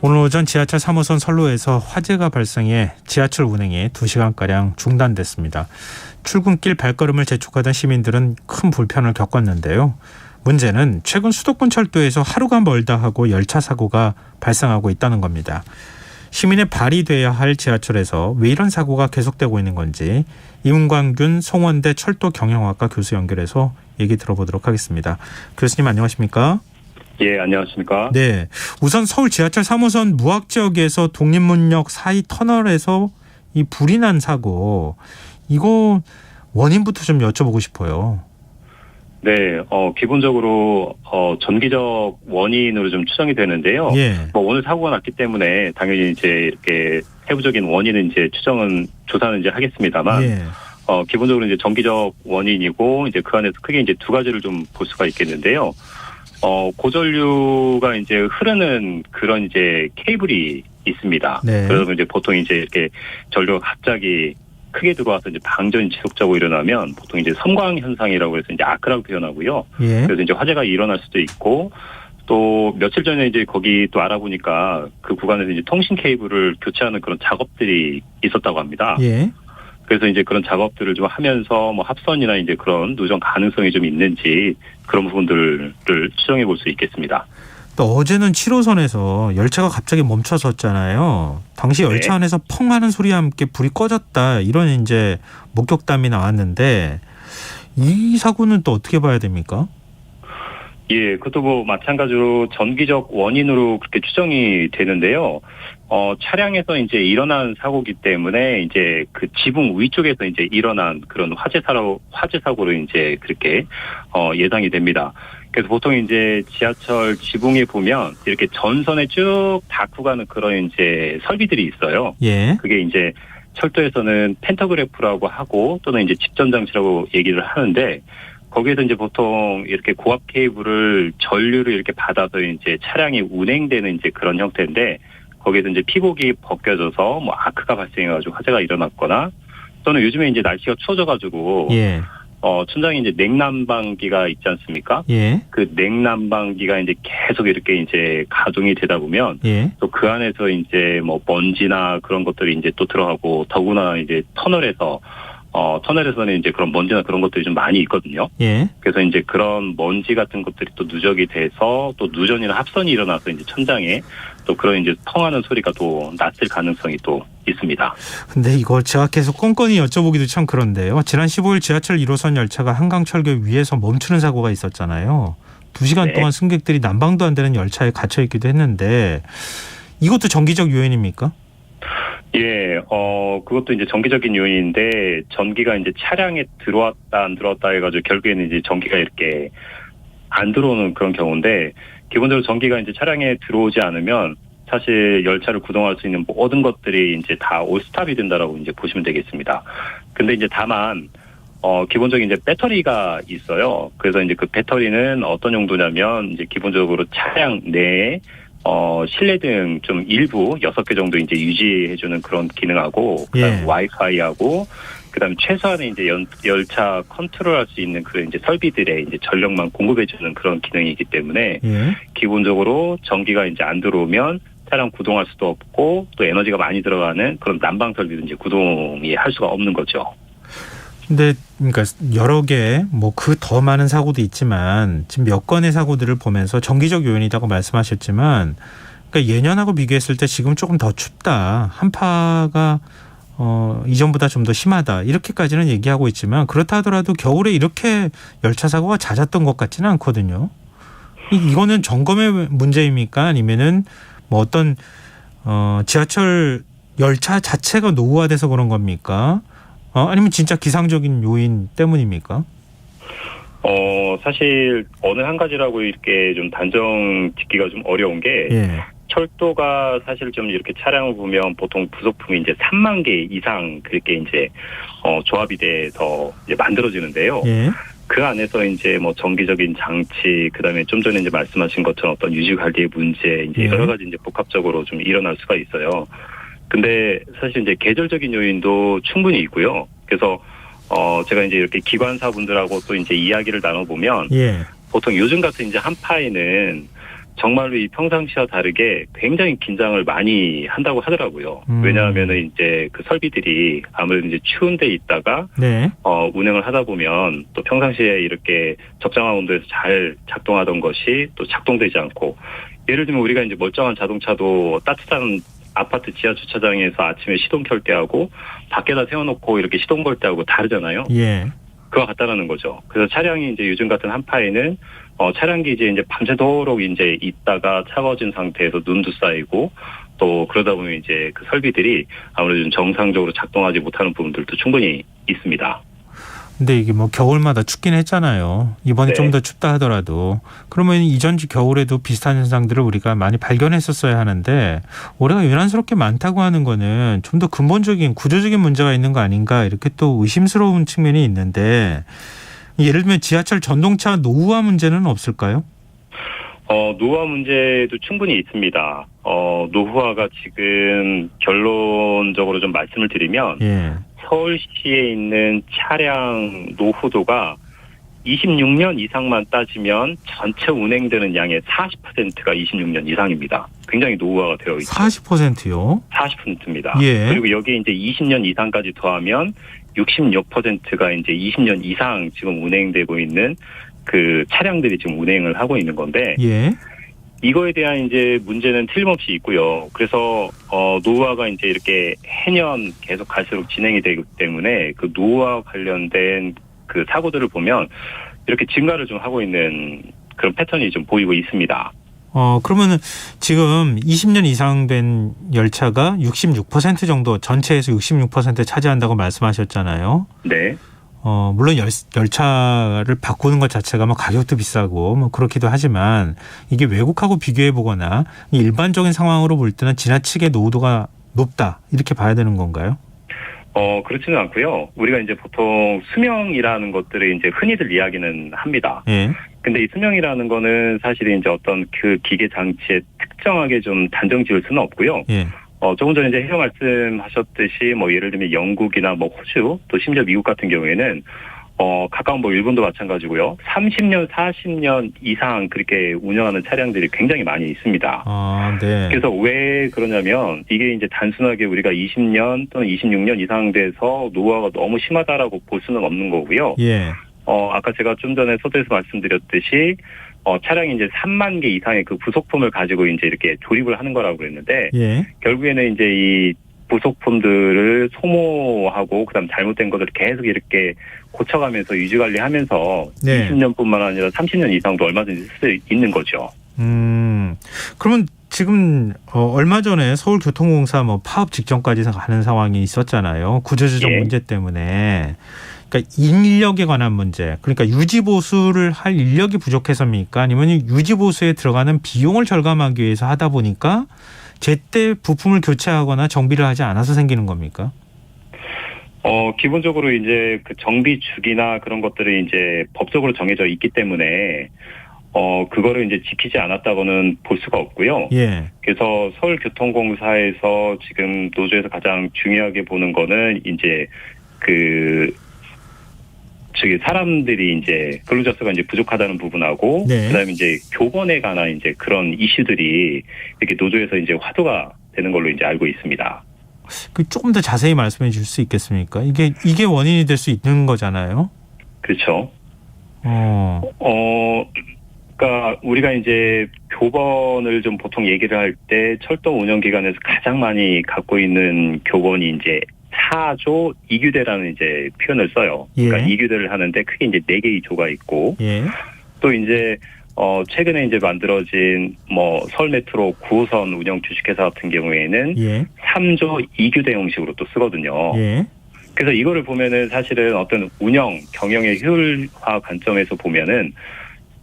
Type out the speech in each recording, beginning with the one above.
오늘 오전 지하철 3호선 선로에서 화재가 발생해 지하철 운행이 2시간가량 중단됐습니다. 출근길 발걸음을 재촉하던 시민들은 큰 불편을 겪었는데요. 문제는 최근 수도권 철도에서 하루가 멀다 하고 열차 사고가 발생하고 있다는 겁니다. 시민의 발이 돼야 할 지하철에서 왜 이런 사고가 계속되고 있는 건지 임광균 송원대 철도 경영학과 교수 연결해서 얘기 들어보도록 하겠습니다. 교수님 안녕하십니까? 예, 안녕하십니까? 네, 우선 서울 지하철 3호선 무학지역에서 독립문역 사이 터널에서 이 불이 난 사고, 이거 원인부터 좀 여쭤보고 싶어요. 네, 기본적으로 전기적 원인으로 좀 추정이 되는데요. 예. 오늘 사고가 났기 때문에 당연히 이제 이렇게 세부적인 원인은 이제 조사는 이제 하겠습니다만, 예. 기본적으로 이제 전기적 원인이고 이제 그 안에서 크게 이제 두 가지를 좀 볼 수가 있겠는데요. 고전류가 이제 흐르는 그런 이제 케이블이 있습니다. 네. 그래서 이제 보통 이제 이렇게 전류가 갑자기 크게 들어와서 이제 방전이 지속적으로 일어나면 보통 이제 섬광 현상이라고 해서 이제 아크라고 표현하고요. 예. 그래서 이제 화재가 일어날 수도 있고 또 며칠 전에 이제 거기 또 알아보니까 그 구간에서 이제 통신 케이블을 교체하는 그런 작업들이 있었다고 합니다. 예. 그래서 이제 그런 작업들을 좀 하면서 뭐 합선이나 이제 그런 누전 가능성이 좀 있는지 그런 부분들을 추정해 볼 수 있겠습니다. 또 어제는 7호선에서 열차가 갑자기 멈춰섰잖아요. 당시 열차 네. 안에서 펑 하는 소리와 함께 불이 꺼졌다, 이런 이제 목격담이 나왔는데 이 사고는 또 어떻게 봐야 됩니까? 예, 그것도 뭐 마찬가지로 전기적 원인으로 그렇게 추정이 되는데요. 차량에서 이제 일어난 사고기 때문에 이제 그 지붕 위쪽에서 이제 일어난 그런 화재 사고로 이제 그렇게 예상이 됩니다. 그래서 보통 이제 지하철 지붕에 보면 이렇게 전선에 쭉 닿고 가는 그런 이제 설비들이 있어요. 예. 그게 이제 철도에서는 펜터그래프라고 하고 또는 이제 집전 장치라고 얘기를 하는데 거기에서 이제 보통 이렇게 고압 케이블을 전류를 이렇게 받아서 이제 차량이 운행되는 이제 그런 형태인데 거기에서 이제 피복이 벗겨져서 뭐 아크가 발생해가지고 화재가 일어났거나 또는 요즘에 이제 날씨가 추워져가지고 예. 천장에 이제 냉난방기가 있지 않습니까? 예. 그 냉난방기가 이제 계속 이렇게 이제 가동이 되다 보면 예. 또 그 안에서 이제 뭐 먼지나 그런 것들이 이제 또 들어가고 더구나 이제 터널에서는 이제 그런 먼지나 그런 것들이 좀 많이 있거든요. 예. 그래서 이제 그런 먼지 같은 것들이 또 누적이 돼서 또 누전이나 합선이 일어나서 이제 천장에 또 그런 이제 펑하는 소리가 또 났을 가능성이 또 있습니다. 근데 이걸 제가 계속 건건히 여쭤보기도 참 그런데요. 지난 15일 지하철 1호선 열차가 한강철교 위에서 멈추는 사고가 있었잖아요. 2시간 네. 동안 승객들이 난방도 안 되는 열차에 갇혀 있기도 했는데 이것도 전기적 요인입니까? 예, 그것도 이제 전기적인 요인인데 전기가 이제 차량에 들어왔다 안 들어왔다 해가지고 결국에는 이제 전기가 이렇게 안 들어오는 그런 경우인데 기본적으로 전기가 이제 차량에 들어오지 않으면 사실 열차를 구동할 수 있는 모든 것들이 이제 다 올스탑이 된다라고 이제 보시면 되겠습니다. 근데 이제 다만 기본적인 이제 배터리가 있어요. 그래서 이제 그 배터리는 어떤 용도냐면 이제 기본적으로 차량 내에 실내등 좀 일부 6개 정도 이제 유지해주는 그런 기능하고, 그다음에 예. 와이파이하고, 그다음에 최소한의 이제 열차 컨트롤할 수 있는 그런 이제 설비들의 이제 전력만 공급해주는 그런 기능이기 때문에 예. 기본적으로 전기가 이제 안 들어오면 차량 구동할 수도 없고 또 에너지가 많이 들어가는 그런 난방 설비도 이제 구동이 할 수가 없는 거죠. 근데 그러니까 여러 개 뭐 그 더 많은 사고도 있지만 지금 몇 건의 사고들을 보면서 전기적 요인이라고 말씀하셨지만, 그러니까 예년하고 비교했을 때 지금 조금 더 춥다, 한파가 이전보다 좀 더 심하다, 이렇게까지는 얘기하고 있지만 그렇다 하더라도 겨울에 이렇게 열차 사고가 잦았던 것 같지는 않거든요. 이거는 점검의 문제입니까? 아니면은 뭐 어떤 지하철 열차 자체가 노후화돼서 그런 겁니까? 아니면 진짜 기상적인 요인 때문입니까? 사실 어느 한 가지라고 이렇게 좀 단정 짓기가 좀 어려운 게 예. 철도가 사실 좀 이렇게 차량을 보면 보통 부속품이 이제 3만 개 이상 그렇게 이제 조합이 돼서 이제 만들어지는데요. 예. 그 안에서 이제 뭐 정기적인 장치, 그다음에 좀 전에 이제 말씀하신 것처럼 어떤 유지 관리의 문제, 이제 예. 여러 가지 이제 복합적으로 좀 일어날 수가 있어요. 근데 사실 이제 계절적인 요인도 충분히 있고요. 그래서 제가 이제 이렇게 기관사분들하고 또 이제 이야기를 나눠보면 예. 보통 요즘 같은 이제 한파에는 정말로 이 평상시와 다르게 굉장히 긴장을 많이 한다고 하더라고요. 왜냐하면은 이제 그 설비들이 아무래도 이제 추운 데 있다가 네. 운행을 하다 보면 또 평상시에 이렇게 적정한 온도에서 잘 작동하던 것이 또 작동되지 않고, 예를 들면 우리가 이제 멀쩡한 자동차도 따뜻한 아파트 지하 주차장에서 아침에 시동 켤 때하고 밖에다 세워놓고 이렇게 시동 걸 때하고 다르잖아요. 예. 그와 같다라는 거죠. 그래서 차량이 이제 요즘 같은 한파에는 차량기 이제 밤새도록 이제 있다가 차가워진 상태에서 눈도 쌓이고, 또 그러다 보면 이제 그 설비들이 아무래도 좀 정상적으로 작동하지 못하는 부분들도 충분히 있습니다. 근데 이게 뭐 겨울마다 춥긴 했잖아요. 이번에 네. 좀 더 춥다 하더라도 그러면 이전지 겨울에도 비슷한 현상들을 우리가 많이 발견했었어야 하는데 올해가 유난스럽게 많다고 하는 거는 좀 더 근본적인 구조적인 문제가 있는 거 아닌가, 이렇게 또 의심스러운 측면이 있는데, 예를 들면 지하철 전동차 노후화 문제는 없을까요? 노후화 문제도 충분히 있습니다. 노후화가 지금 결론적으로 좀 말씀을 드리면, 예. 서울시에 있는 차량 노후도가 26년 이상만 따지면 전체 운행되는 양의 40%가 26년 이상입니다. 굉장히 노후화가 되어 있죠. 40%요? 40%입니다. 예. 그리고 여기에 이제 20년 이상까지 더하면 66%가 이제 20년 이상 지금 운행되고 있는 그 차량들이 지금 운행을 하고 있는 건데, 예. 이거에 대한 이제 문제는 틀림없이 있고요. 그래서 노후화가 이제 이렇게 해년 계속 갈수록 진행이 되기 때문에 그 노후화 관련된 그 사고들을 보면 이렇게 증가를 좀 하고 있는 그런 패턴이 좀 보이고 있습니다. 그러면은 지금 20년 이상 된 열차가 66% 정도, 전체에서 66% 차지한다고 말씀하셨잖아요. 네. 물론 열차를 바꾸는 것 자체가 뭐 가격도 비싸고 뭐 그렇기도 하지만, 이게 외국하고 비교해 보거나 일반적인 상황으로 볼 때는 지나치게 노후도가 높다, 이렇게 봐야 되는 건가요? 그렇지는 않고요. 우리가 이제 보통 수명이라는 것들을 이제 흔히들 이야기는 합니다. 예. 근데 이 수명이라는 거는 사실 이제 어떤 그 기계 장치에 특정하게 좀 단정 지을 수는 없고요. 예. 조금 전에 이제 해경 말씀하셨듯이 뭐 예를 들면 영국이나 뭐 호주, 또 심지어 미국 같은 경우에는 가까운 뭐 일본도 마찬가지고요. 30년, 40년 이상 그렇게 운영하는 차량들이 굉장히 많이 있습니다. 네. 그래서 왜 그러냐면 이게 이제 단순하게 우리가 20년 또는 26년 이상 돼서 노후화가 너무 심하다라고 볼 수는 없는 거고요. 예. 아까 제가 좀 전에 서두에서 말씀드렸듯이 차량이 이제 3만 개 이상의 그 부속품을 가지고 이제 이렇게 조립을 하는 거라고 그랬는데, 예. 결국에는 이제 이 부속품들을 소모하고 그다음 잘못된 것들을 계속 이렇게 고쳐가면서 유지관리하면서 네. 20년뿐만 아니라 30년 이상도 얼마든지 쓸 수 있는 거죠. 그러면 지금 얼마 전에 서울교통공사 뭐 파업 직전까지 가는 상황이 있었잖아요. 구조조정 예. 문제 때문에. 그러니까 인력에 관한 문제, 그러니까 유지보수를 할 인력이 부족해서입니까? 아니면 유지보수에 들어가는 비용을 절감하기 위해서 하다 보니까 제때 부품을 교체하거나 정비를 하지 않아서 생기는 겁니까? 기본적으로 이제 그 정비 주기나 그런 것들이 이제 법적으로 정해져 있기 때문에 그거를 이제 지키지 않았다고는 볼 수가 없고요. 예. 그래서 서울교통공사에서 지금 노조에서 가장 중요하게 보는 거는 이제 사람들이 이제 근로자 수가 이제 부족하다는 부분하고, 네. 그다음에 이제 교번에 관한 이제 그런 이슈들이 이렇게 노조에서 이제 화두가 되는 걸로 이제 알고 있습니다. 조금 더 자세히 말씀해 주실 수 있겠습니까? 이게 원인이 될 수 있는 거잖아요. 그렇죠. 그러니까 우리가 이제 교번을 좀 보통 얘기를 할 때 철도 운영 기관에서 가장 많이 갖고 있는 교번이 이제 4조 2규대라는 이제 표현을 써요. 그러니까 예. 2규대를 하는데 크게 이제 4개의 조가 있고, 예. 또 이제 최근에 이제 만들어진 뭐 서울 메트로 9호선 운영 주식회사 같은 경우에는 예. 3조 2규대 형식으로 또 쓰거든요. 예. 그래서 이거를 보면은 사실은 어떤 운영 경영의 효율화 관점에서 보면은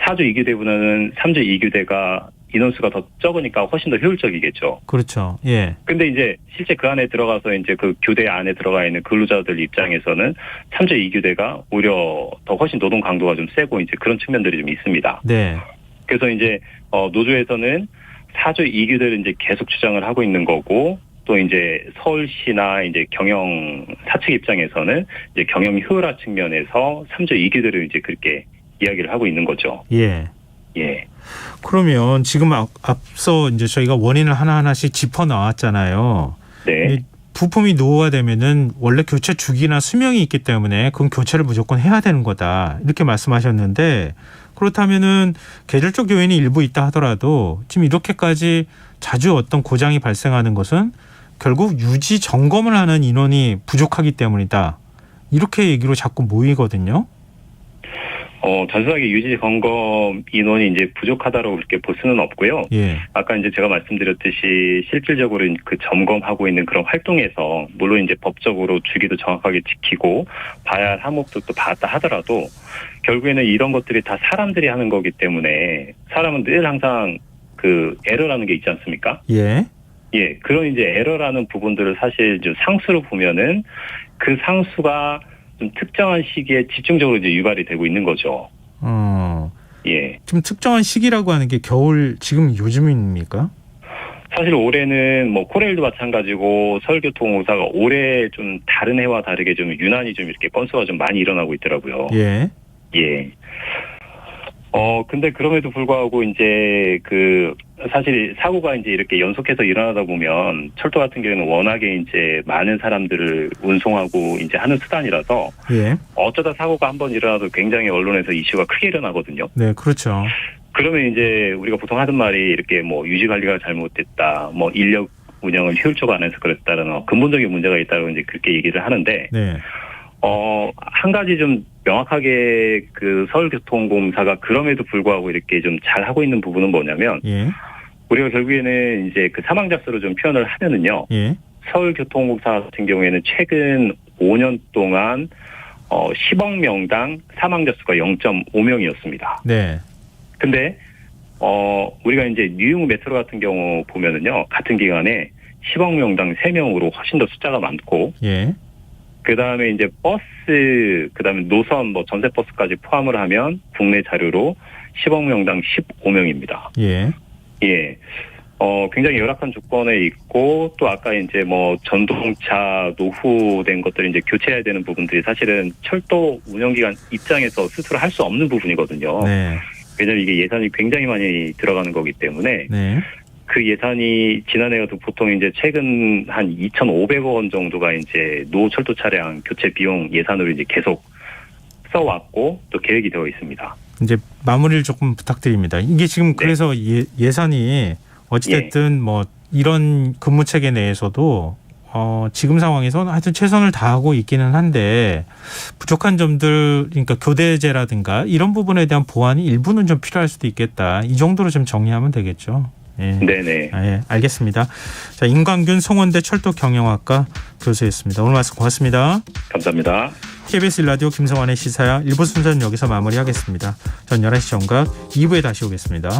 4조 2규대보다는 3조 2규대가 인원수가 더 적으니까 훨씬 더 효율적이겠죠. 그렇죠. 예. 근데 이제 실제 그 안에 들어가서 이제 그 교대 안에 들어가 있는 근로자들 입장에서는 3조 2규대가 오히려 더 훨씬 노동 강도가 좀 세고 이제 그런 측면들이 좀 있습니다. 네. 그래서 이제 노조에서는 4조 2규대를 이제 계속 주장을 하고 있는 거고, 또 이제 서울시나 이제 경영 사측 입장에서는 이제 경영 효율화 측면에서 3조 2규대를 이제 그렇게 이야기를 하고 있는 거죠. 예. 예. 그러면 지금 앞서 이제 저희가 원인을 하나하나씩 짚어 나왔잖아요. 네. 부품이 노후화되면은 원래 교체 주기나 수명이 있기 때문에 그건 교체를 무조건 해야 되는 거다. 이렇게 말씀하셨는데 그렇다면은 계절적 요인이 일부 있다 하더라도 지금 이렇게까지 자주 어떤 고장이 발생하는 것은 결국 유지 점검을 하는 인원이 부족하기 때문이다. 이렇게 얘기로 자꾸 모이거든요. 단순하게 유지 점검 인원이 이제 부족하다고 그렇게 볼 수는 없고요. 예. 아까 이제 제가 말씀드렸듯이 실질적으로 그 점검하고 있는 그런 활동에서 물론 이제 법적으로 주기도 정확하게 지키고 봐야 할 항목도 또 봤다 하더라도 결국에는 이런 것들이 다 사람들이 하는 거기 때문에 사람은 늘 항상 그 에러라는 게 있지 않습니까? 예. 예, 그런 이제 에러라는 부분들을 사실 좀 상수로 보면은 그 상수가 좀 특정한 시기에 집중적으로 이제 유발이 되고 있는 거죠. 예. 좀 특정한 시기라고 하는 게 겨울 지금 요즘입니까? 사실 올해는 뭐 코레일도 마찬가지고 서울교통공사가 올해 좀 다른 해와 다르게 좀 유난히 좀 이렇게 건수가 좀 많이 일어나고 있더라고요. 예. 예. 근데 그럼에도 불구하고 이제 그 사실 사고가 이제 이렇게 연속해서 일어나다 보면 철도 같은 경우는 워낙에 이제 많은 사람들을 운송하고 이제 하는 수단이라서 예. 어쩌다 사고가 한번 일어나도 굉장히 언론에서 이슈가 크게 일어나거든요. 네, 그렇죠. 그러면 이제 우리가 보통 하는 말이 이렇게 뭐 유지 관리가 잘못됐다, 뭐 인력 운영을 효율적으로 안 해서 그랬다라는 근본적인 문제가 있다고 이제 그렇게 얘기를 하는데, 네. 한 가지 좀 명확하게 그 서울교통공사가 그럼에도 불구하고 이렇게 좀 잘하고 있는 부분은 뭐냐면, 예. 우리가 결국에는 이제 그 사망자 수로 좀 표현을 하면은요, 예. 서울교통공사 같은 경우에는 최근 5년 동안 10억 명당 사망자 수가 0.5명이었습니다. 네. 근데 우리가 이제 뉴욕 메트로 같은 경우 보면은요, 같은 기간에 10억 명당 3명으로 훨씬 더 숫자가 많고, 예. 그 다음에 이제 버스, 그 다음에 노선, 뭐 전세버스까지 포함을 하면 국내 자료로 10억 명당 15명입니다. 예. 예. 굉장히 열악한 조건에 있고, 또 아까 이제 뭐 전동차 노후된 것들이 이제 교체해야 되는 부분들이 사실은 철도 운영기관 입장에서 스스로 할 수 없는 부분이거든요. 네. 왜냐면 이게 예산이 굉장히 많이 들어가는 거기 때문에, 네. 그 예산이 지난해에도 보통 이제 최근 한 2,500억 원 정도가 이제 노철도 차량 교체 비용 예산으로 이제 계속 써왔고 또 계획이 되어 있습니다. 이제 마무리를 조금 부탁드립니다. 이게 지금 네. 그래서 예산이 어찌됐든 뭐 이런 근무 체계 내에서도 지금 상황에서는 하여튼 최선을 다하고 있기는 한데 부족한 점들, 그러니까 교대제라든가 이런 부분에 대한 보완이 일부는 좀 필요할 수도 있겠다. 이 정도로 좀 정리하면 되겠죠. 예. 네네. 예, 알겠습니다. 자, 임광균 송원대 철도경영학과 교수였습니다. 오늘 말씀 고맙습니다. 감사합니다. KBS 1라디오 김성환의 시사야 1부 순서는 여기서 마무리하겠습니다. 전 11시 정각 2부에 다시 오겠습니다.